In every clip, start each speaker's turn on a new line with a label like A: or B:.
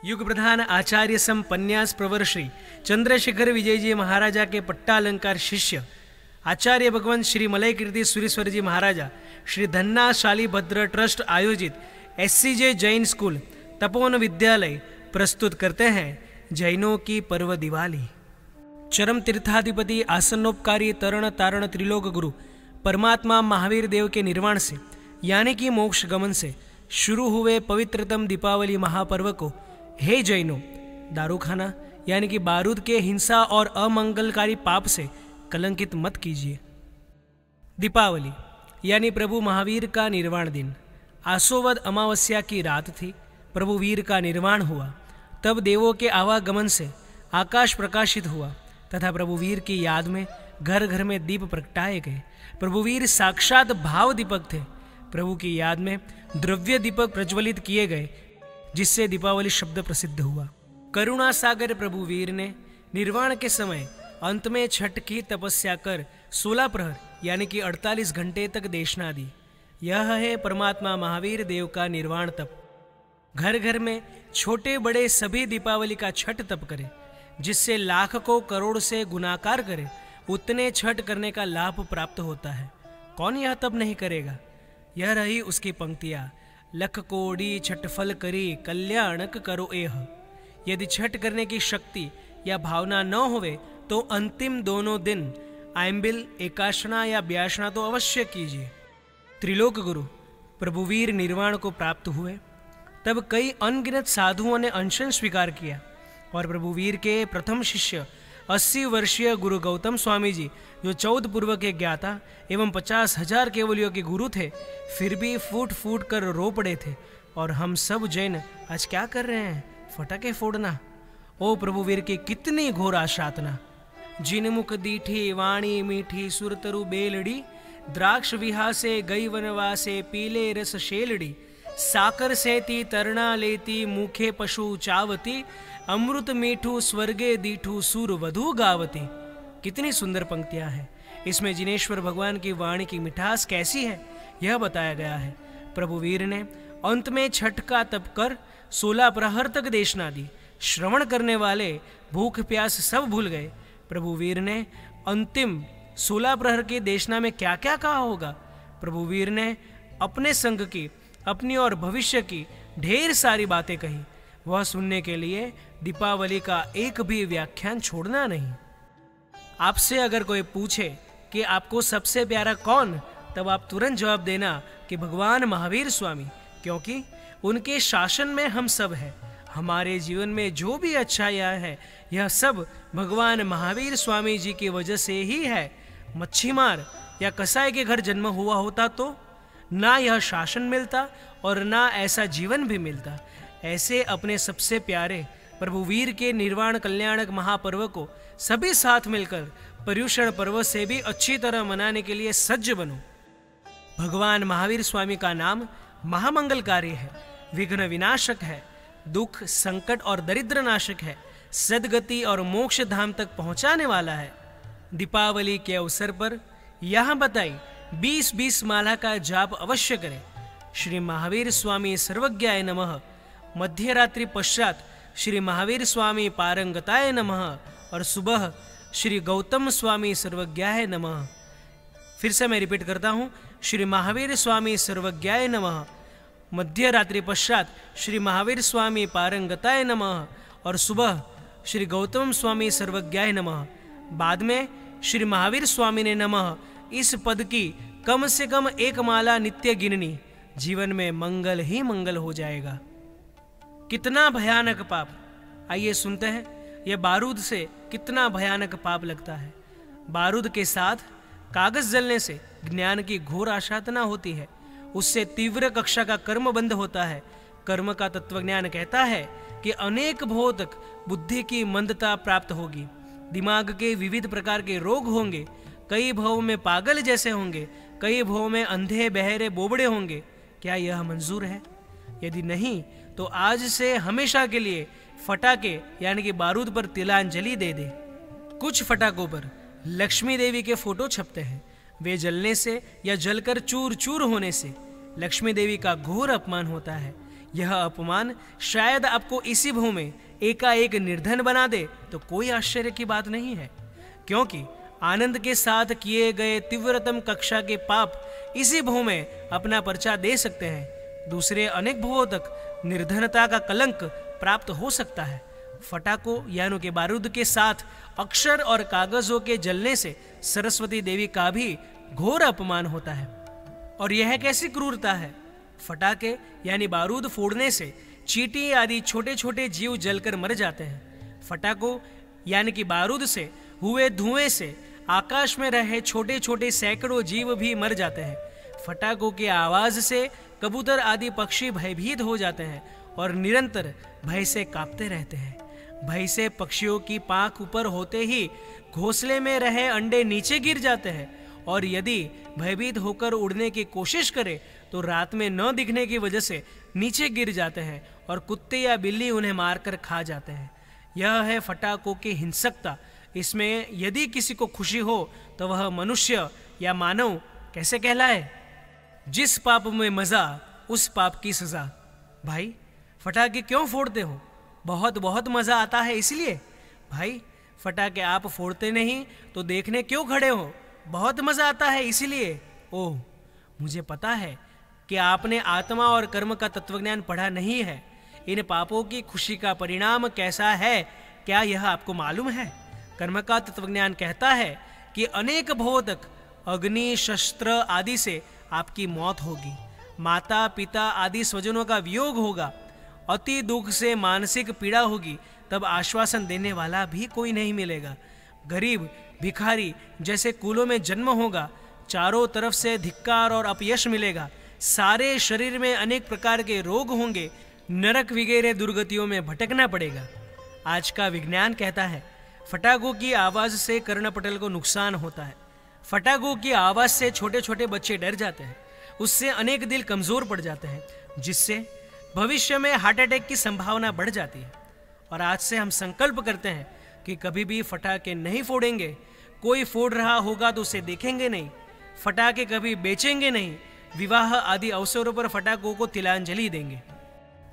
A: युग प्रधान आचार्य सम पन्यास प्रवर श्री चंद्रशेखर विजय जी महाराजा के पट्टा अलंकार शिष्य आचार्य भगवंत श्री मलय कीर्ति सूरीश्वर जी महाराजा श्री धन्ना शाली भद्र ट्रस्ट आयोजित SCJ जैन स्कूल तपोवन विद्यालय प्रस्तुत करते हैं जैनों की पर्व दिवाली। चरम तीर्थाधिपति आसनोपकारी तरण तारण त्रिलोक गुरु परमात्मा महावीर देव के निर्वाण से यानी कि मोक्ष गमन से शुरू हुए पवित्रतम दीपावली महापर्व को हे जैनों, दारूखाना यानी कि बारूद के हिंसा और अमंगलकारी पाप से कलंकित मत कीजिए। दीपावली यानी प्रभु महावीर का निर्वाण दिन। आसोवद अमावस्या की रात थी। प्रभु वीर का निर्वाण हुआ। तब देवों के आवागमन से आकाश प्रकाशित हुआ तथा प्रभु वीर की याद में घर घर में दीप प्रगटाए गए। प्रभु वीर साक्षात भाव दीपक थे। प्रभु की याद में द्रव्य दीपक प्रज्वलित किए गए जिससे दीपावली शब्द प्रसिद्ध हुआ। करुणा सागर प्रभु वीर ने निर्वाण के समय अंत में छठ की तपस्या कर 16 प्रहर यानी कि 48 घंटे तक देशना दी। यह है परमात्मा महावीर देव का निर्वाण तप। घर घर में छोटे बड़े सभी दीपावली का छठ तप करें, जिससे लाख को करोड़ से गुणाकार करे उतने छठ करने का लाभ प्राप्त होता है। कौन यह तप नहीं करेगा। यह रही उसकी पंक्तियां। लख कोड़ी छठ फल करी कल्याणक करो एह। यदि छठ करने की शक्ति या भावना न होवे तो अंतिम दोनों दिन आइम्बिल एकाशना या ब्याशना तो अवश्य कीजिए। त्रिलोक गुरु प्रभु वीर निर्वाण को प्राप्त हुए तब कई अनगिनत साधुओं ने अनशन स्वीकार किया और प्रभु वीर के प्रथम शिष्य 80 वर्षीय गुरु गौतम स्वामी जी, जो 14 पूर्व के ज्ञाता एवं 50,000 केवलियों के गुरु थे, फिर भी फूट फूट कर रो पड़े थे। और हम सब जैन आज क्या कर रहे हैं? फटाके फोड़ना। ओ प्रभु वीर की कितनी घोर आशातना। जिन मुख दीठी वाणी मीठी सुरतरु बेलड़ी, द्राक्ष विहासे गई वनवासे पीले रस शेलड़ी, साकर सेती तरना लेती मुखे पशु चावती, अमृत मीठू स्वर्गे दीठू सूर वधु गावती। कितनी सुंदर पंक्तियां हैं। इसमें जिनेश्वर भगवान की वाणी की मिठास कैसी है यह बताया गया है। प्रभु वीर ने अंत में छठ का तप कर 16 प्रहर तक देशना दी। श्रवण करने वाले भूख प्यास सब भूल गए। प्रभु वीर ने अंतिम 16 प्रहर की देशना में क्या क्या कहा होगा। प्रभु वीर ने अपने संग की, अपनी और भविष्य की ढेर सारी बातें कही। वह सुनने के लिए दीपावली का एक भी व्याख्यान छोड़ना नहीं। आपसे अगर कोई पूछे कि आपको सबसे प्यारा कौन, तब आप तुरंत जवाब देना कि भगवान महावीर स्वामी, क्योंकि उनके शासन में हम सब हैं। हमारे जीवन में जो भी अच्छाइयाँ है यह सब भगवान महावीर स्वामी जी की वजह से ही है। मच्छीमार या कसाई के घर जन्म हुआ होता तो ना यह शासन मिलता और ना ऐसा जीवन भी मिलता। ऐसे अपने सबसे प्यारे प्रभु वीर के निर्वाण कल्याणक महापर्व को सभी साथ मिलकर पर्युषण पर्व से भी अच्छी तरह मनाने के लिए सज्ज बनो। भगवान महावीर स्वामी का नाम महामंगलकारी है, विघ्न विनाशक है, दुख संकट और दरिद्र नाशक है, सदगति और मोक्ष धाम तक पहुंचाने वाला है। दीपावली के अवसर पर यहाँ बताई 20-20 माला का जाप अवश्य करें। श्री महावीर स्वामी सर्वज्ञाय नमः, मध्य रात्रि पश्चात श्री महावीर स्वामी पारंगताय नमः और सुबह श्री गौतम स्वामी सर्वज्ञाय नमः। फिर से मैं रिपीट करता हूँ, श्री महावीर स्वामी सर्वज्ञाय नमः, मध्य रात्रि पश्चात श्री महावीर स्वामी पारंगताय नमः और सुबह श्री गौतम स्वामी सर्वज्ञाय नमः। बाद में श्री महावीर स्वामी ने नमः इस पद की कम से कम एक माला नित्य गिननी। जीवन में मंगल ही मंगल हो जाएगा। कितना भयानक पाप। आइए सुनते हैं यह बारूद से कितना भयानक पाप लगता है। बारूद के साथ कागज जलने से ज्ञान की घोर आशातना होती है। उससे तीव्र कक्षा का कर्म बंध होता है। कर्म का तत्वज्ञान कहता है कि अनेक भवों तक बुद्धि की मंदता प्राप्त होगी। दिमाग के विविध प्रकार के रोग होंगे। कई भवों में पागल जैसे होंगे, कई भवों में अंधे बहरे बोबड़े होंगे। क्या यह मंजूर है? यदि नहीं तो आज से हमेशा के लिए फटाके यानी कि बारूद पर तिलांजलि दे दे। कुछ फटाकों पर लक्ष्मी देवी के फोटो छपते हैं। वे जलने से या जलकर चूर चूर होने से लक्ष्मी देवी का घोर अपमान होता है। यह अपमान शायद आपको इसी भव में एकाएक निर्धन बना दे तो कोई आश्चर्य की बात नहीं है, क्योंकि आनंद के साथ किए गए तीव्रतम कक्षा के पाप इसी भव में अपना पर्चा दे सकते हैं। दूसरे अनेक भवों तक निर्धनता का कलंक प्राप्त हो सकता है। फटाकों यानी के बारूद के साथ अक्षर और कागजों के जलने से सरस्वती देवी का भी घोर अपमान होता है। और यह कैसी क्रूरता है? फटाके यानी बारूद फोड़ने से चींटी आदि छोटे छोटे जीव जलकर मर जाते हैं। फटाकों यानी कि बारूद से हुए धुएं से आकाश में रहे छोटे छोटे सैकड़ों जीव भी मर जाते हैं। फटाकों की आवाज से कबूतर आदि पक्षी भयभीत हो जाते हैं और निरंतर भय से कांपते रहते हैं। भय से पक्षियों की पांख ऊपर होते ही घोंसले में रहे अंडे नीचे गिर जाते हैं, और यदि भयभीत होकर उड़ने की कोशिश करे तो रात में न दिखने की वजह से नीचे गिर जाते हैं और कुत्ते या बिल्ली उन्हें मारकर खा जाते हैं। यह है फटाकों की हिंसकता। इसमें यदि किसी को खुशी हो तो वह मनुष्य या मानव कैसे कहलाए? जिस पाप में मजा उस पाप की सजा। भाई फटाके क्यों फोड़ते हो? बहुत बहुत मजा आता है इसलिए। भाई फटाके आप फोड़ते नहीं तो देखने क्यों खड़े हो? बहुत मजा आता है इसलिए। ओह, मुझे पता है कि आपने आत्मा और कर्म का तत्वज्ञान पढ़ा नहीं है। इन पापों की खुशी का परिणाम कैसा है, क्या यह आपको मालूम है? कर्म का तत्वज्ञान कहता है कि अनेक भवों तक अग्नि, शस्त्र आदि से आपकी मौत होगी। माता पिता आदि स्वजनों का वियोग होगा। अति दुख से मानसिक पीड़ा होगी। तब आश्वासन देने वाला भी कोई नहीं मिलेगा। गरीब भिखारी जैसे कुलों में जन्म होगा। चारों तरफ से धिक्कार और अपयश मिलेगा। सारे शरीर में अनेक प्रकार के रोग होंगे। नरक वगैरह दुर्गतियों में भटकना पड़ेगा। आज का विज्ञान कहता है फटाकों की आवाज से कर्णपटल को नुकसान होता है। फटाकों की आवाज से छोटे छोटे बच्चे डर जाते हैं। उससे अनेक दिल कमजोर पड़ जाते हैं, जिससे भविष्य में हार्ट अटैक की संभावना बढ़ जाती है। और आज से हम संकल्प करते हैं कि कभी भी फटाके नहीं फोड़ेंगे। कोई फोड़ रहा होगा तो उसे देखेंगे नहीं। फटाके कभी बेचेंगे नहीं। विवाह आदि अवसरों पर फटाकों को तिलांजलि देंगे।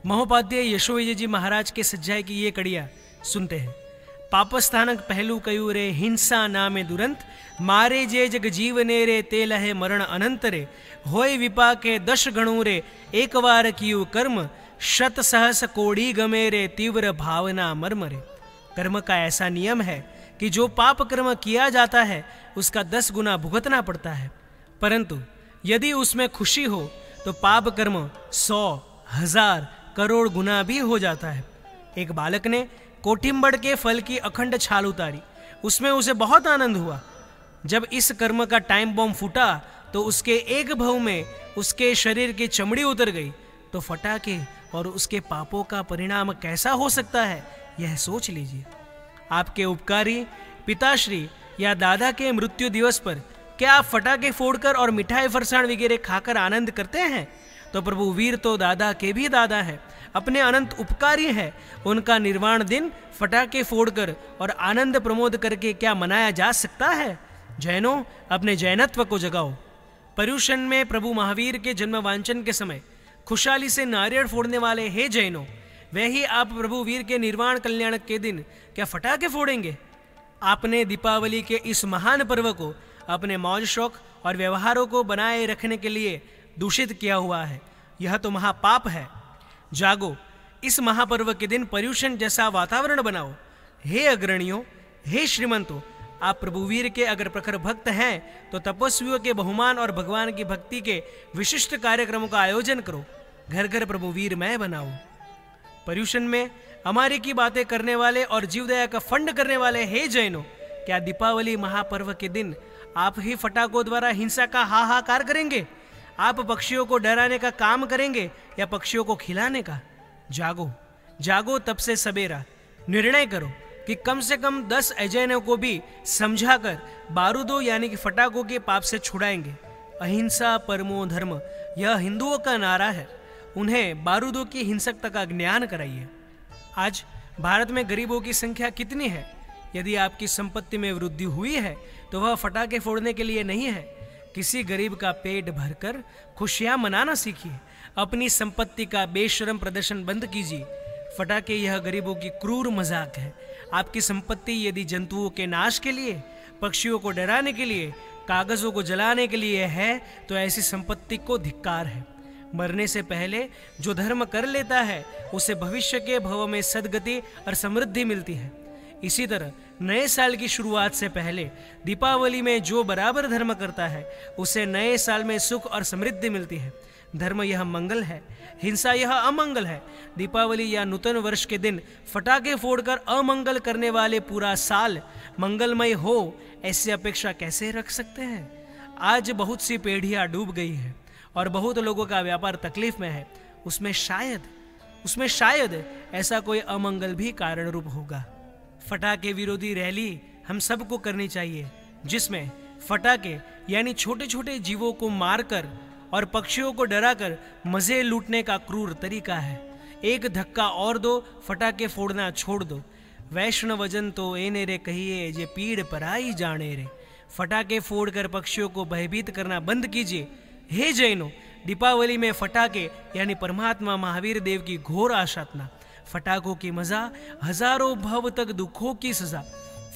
A: महोपाध्याय यशोविजय जी महाराज के सज्जाए की ये कड़िया सुनते हैं। पापस्थानक पहलू कयू रे हिंसा नामे दुरंत, मारे जे जग जीवने रे ते लहे मरण अनंत रे, होय विपाके 10 गणु रे एक बार कियु कर्म, शत सहस कोड़ी गमे रे तीव्र भावना मर्म रे। कर्म का ऐसा नियम है कि जो पाप कर्म किया जाता है उसका 10 गुना भुगतना पड़ता है, परंतु यदि उसमें खुशी हो तो पाप कर्म 100, 1000, करोड़ गुना भी हो जाता है। एक बालक ने कोठिंबड़ के फल की अखंड छाल उतारी। उसमें उसे बहुत आनंद हुआ। जब इस कर्म का टाइम बॉम्ब फूटा तो उसके एक भव में उसके शरीर की चमड़ी उतर गई। तो फटाके और उसके पापों का परिणाम कैसा हो सकता है, यह सोच लीजिए। आपके उपकारी पिताश्री या दादा के मृत्यु दिवस पर क्या आप फटाके फोड़कर और मिठाई फरसाण वगैरह खाकर आनंद करते हैं? तो प्रभु वीर तो दादा के भी दादा है, अपने अनंत उपकारी है। उनका निर्वाण दिन फटाके फोड़कर और आनंद प्रमोद करके क्या मनाया जा सकता है? जैनों, अपने जैनत्व को जगाओ। पर्युषण में प्रभु महावीर के जन्म वांचन के समय खुशहाली से नारियल फोड़ने वाले हे जैनों, वे ही आप प्रभु वीर के निर्वाण कल्याण के दिन क्या फटाके फोड़ेंगे? आपने दीपावली के इस महान पर्व को अपने मौज शौक और व्यवहारों को बनाए रखने के लिए दूषित किया हुआ है। यह तो महापाप है। जागो, इस महापर्व के दिन पर्युषण जैसा वातावरण बनाओ। हे अग्रणियों, हे श्रीमंतों, आप प्रभुवीर के अगर प्रखर भक्त हैं तो तपस्वियों के बहुमान और भगवान की भक्ति के विशिष्ट कार्यक्रमों का आयोजन करो। घर घर प्रभुवीरमय बनाओ। पर्युषण में हमारे की बातें करने वाले और जीवदया का फंड करने वाले हे जैनों, क्या दीपावली महापर्व के दिन आप ही फटाकों द्वारा हिंसा का हाहाकार करेंगे? आप पक्षियों को डराने का काम करेंगे या पक्षियों को खिलाने का? जागो, जागो, तब से सवेरा निर्णय करो कि कम से कम 10 अजैनों को भी समझाकर बारूदों यानी कि फटाकों के पाप से छुड़ाएंगे। अहिंसा परमो धर्म, यह हिंदुओं का नारा है। उन्हें बारूदों की हिंसकता का ज्ञान कराइए। आज भारत में गरीबों की संख्या कितनी है? यदि आपकी संपत्ति में वृद्धि हुई है तो वह फटाके फोड़ने के लिए नहीं है। किसी गरीब का पेट भरकर खुशियां मनाना सीखिए। अपनी संपत्ति का बेशरम प्रदर्शन बंद कीजिए। फटाके यह गरीबों की क्रूर मजाक है। आपकी संपत्ति यदि जंतुओं के नाश के लिए, पक्षियों को डराने के लिए, कागजों को जलाने के लिए है, तो ऐसी संपत्ति को धिक्कार है। मरने से पहले जो धर्म कर लेता है उसे भविष्य के भव में सद्गति और समृद्धि मिलती है। इसी तरह नए साल की शुरुआत से पहले दीपावली में जो बराबर धर्म करता है उसे नए साल में सुख और समृद्धि मिलती है। धर्म यह मंगल है, हिंसा यह अमंगल है। दीपावली या नूतन वर्ष के दिन फटाके फोड़कर अमंगल करने वाले पूरा साल मंगलमय हो, ऐसी अपेक्षा कैसे रख सकते हैं? आज बहुत सी पीढ़ियां डूब गई हैं और बहुत लोगों का व्यापार तकलीफ में है। उसमें शायद ऐसा कोई अमंगल भी कारण रूप होगा। फटाके विरोधी रैली हम सबको करनी चाहिए, जिसमें फटाके यानी छोटे छोटे जीवों को मारकर और पक्षियों को डराकर मजे लूटने का क्रूर तरीका है। एक धक्का और दो, फटाके फोड़ना छोड़ दो। वैष्णवजन तो एने रे कहिए, जे पीड़ पराई जाने रे। फटाके फोड़कर पक्षियों को भयभीत करना बंद कीजिए। हे जैनो, दीपावली में फटाके यानी परमात्मा महावीर देव की घोर आशातना। फटाकों की मजा हजारों भव तक दुखों की सजा।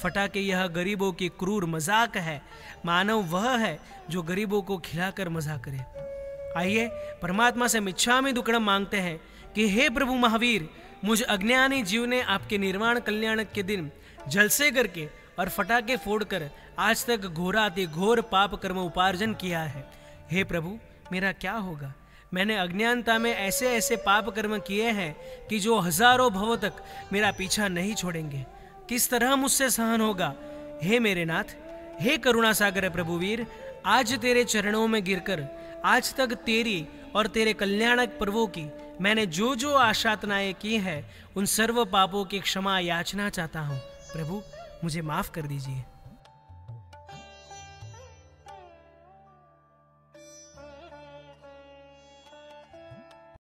A: फटाके यह गरीबों की क्रूर मजाक है। मानव वह है जो गरीबों को खिलाकर मजा करे। आइए परमात्मा से मिच्छामि दुक्कड़म मांगते हैं कि हे प्रभु महावीर, मुझ अज्ञानी जीव ने आपके निर्वाण कल्याण के दिन जलसे करके और फटाके फोड़कर आज तक घोराति घोर पाप कर्म उपार्जन किया है। हे प्रभु, मेरा क्या होगा? मैंने अज्ञानता में ऐसे ऐसे पाप कर्म किए हैं कि जो हजारों भवों तक मेरा पीछा नहीं छोड़ेंगे। किस तरह मुझसे सहन होगा? हे मेरे नाथ, हे करुणा सागर प्रभुवीर, आज तेरे चरणों में गिरकर आज तक तेरी और तेरे कल्याणक पर्वों की मैंने जो जो आशातनाएं की हैं, उन सर्व पापों की क्षमा याचना चाहता हूँ। प्रभु, मुझे माफ कर दीजिए।